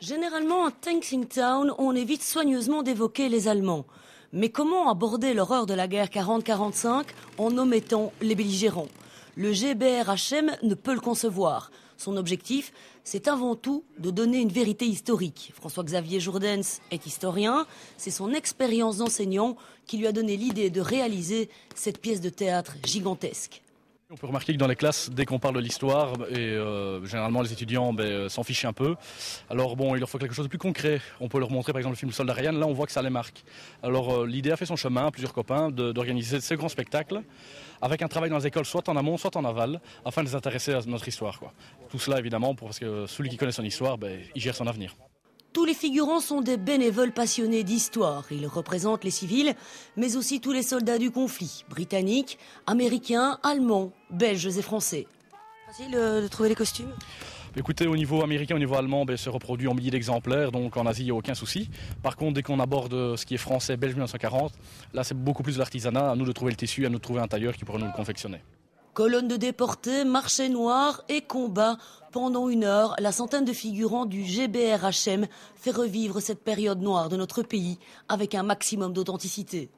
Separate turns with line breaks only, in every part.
Généralement, à Thanksgiving, on évite soigneusement d'évoquer les Allemands. Mais comment aborder l'horreur de la guerre 40-45 en omettant les belligérants? Le GBRHM ne peut le concevoir. Son objectif, c'est avant tout de donner une vérité historique. François-Xavier Jourdens est historien. C'est son expérience d'enseignant qui lui a donné l'idée de réaliser cette pièce de théâtre gigantesque.
On peut remarquer que dans les classes, dès qu'on parle de l'histoire, généralement les étudiants s'en fichent un peu. Alors bon, il leur faut quelque chose de plus concret. On peut leur montrer par exemple le film Le Soldat Ryan, là on voit que ça les marque. Alors l'idée a fait son chemin, plusieurs copains, d'organiser ce grand spectacle avec un travail dans les écoles, soit en amont, soit en aval, afin de les intéresser à notre histoire, quoi. Tout cela évidemment parce que celui qui connaît son histoire, il gère son avenir.
Tous les figurants sont des bénévoles passionnés d'histoire. Ils représentent les civils, mais aussi tous les soldats du conflit, britanniques, américains, allemands, belges et français. Facile de trouver les costumes?
Écoutez, au niveau américain, au niveau allemand, c'est reproduit en milliers d'exemplaires, donc en Asie, il n'y a aucun souci. Par contre, dès qu'on aborde ce qui est français, belge 1940, là c'est beaucoup plus de l'artisanat, à nous de trouver le tissu, à nous de trouver un tailleur qui pourrait nous le confectionner.
Colonne de déportés, marché noir et combat. Pendant 1 heure, la centaine de figurants du GBRHM fait revivre cette période noire de notre pays avec un maximum d'authenticité.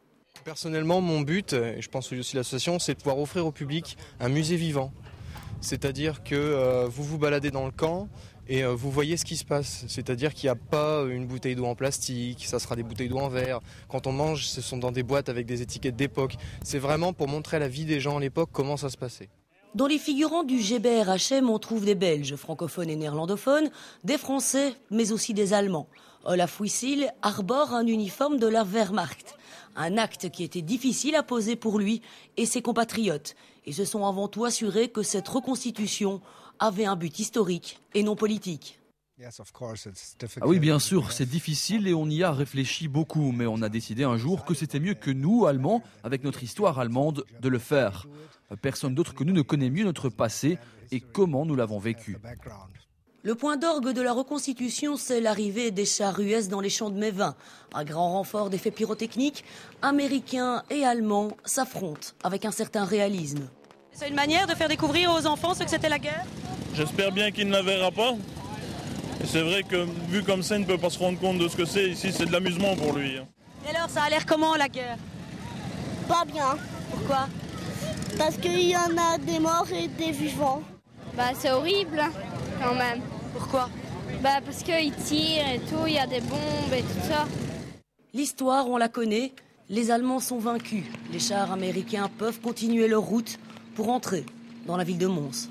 Personnellement, mon but, et je pense aussi l'association, c'est de pouvoir offrir au public un musée vivant. C'est-à-dire que vous vous baladez dans le camp et vous voyez ce qui se passe. C'est-à-dire qu'il n'y a pas une bouteille d'eau en plastique, ça sera des bouteilles d'eau en verre. Quand on mange, ce sont dans des boîtes avec des étiquettes d'époque. C'est vraiment pour montrer à la vie des gens à l'époque comment ça se passait.
Dans les figurants du GBRHM, on trouve des Belges, francophones et néerlandophones, des Français, mais aussi des Allemands. Olaf Wissel arbore un uniforme de la Wehrmacht. Un acte qui était difficile à poser pour lui et ses compatriotes. Ils se sont avant tout assurés que cette reconstitution avait un but historique et non politique.
Ah oui, bien sûr, c'est difficile et on y a réfléchi beaucoup, mais on a décidé un jour que c'était mieux que nous, Allemands, avec notre histoire allemande, de le faire. Personne d'autre que nous ne connaît mieux notre passé et comment nous l'avons vécu.
Le point d'orgue de la reconstitution, c'est l'arrivée des chars US dans les champs de Mévin. À grand renfort d'effets pyrotechniques, Américains et Allemands s'affrontent avec un certain réalisme. C'est une manière de faire découvrir aux enfants ce que c'était la guerre?
J'espère bien qu'il ne la verra pas. Et c'est vrai que vu comme ça, il ne peut pas se rendre compte de ce que c'est. Ici, c'est de l'amusement pour lui.
Et alors, ça a l'air comment la guerre?
Pas bien.
Pourquoi?
Parce qu'il y en a des morts et des vivants.
C'est horrible quand même.
Pourquoi?
Parce qu'ils tirent et tout, il y a des bombes et tout ça.
L'histoire, on la connaît. Les Allemands sont vaincus. Les chars américains peuvent continuer leur route pour entrer dans la ville de Mons.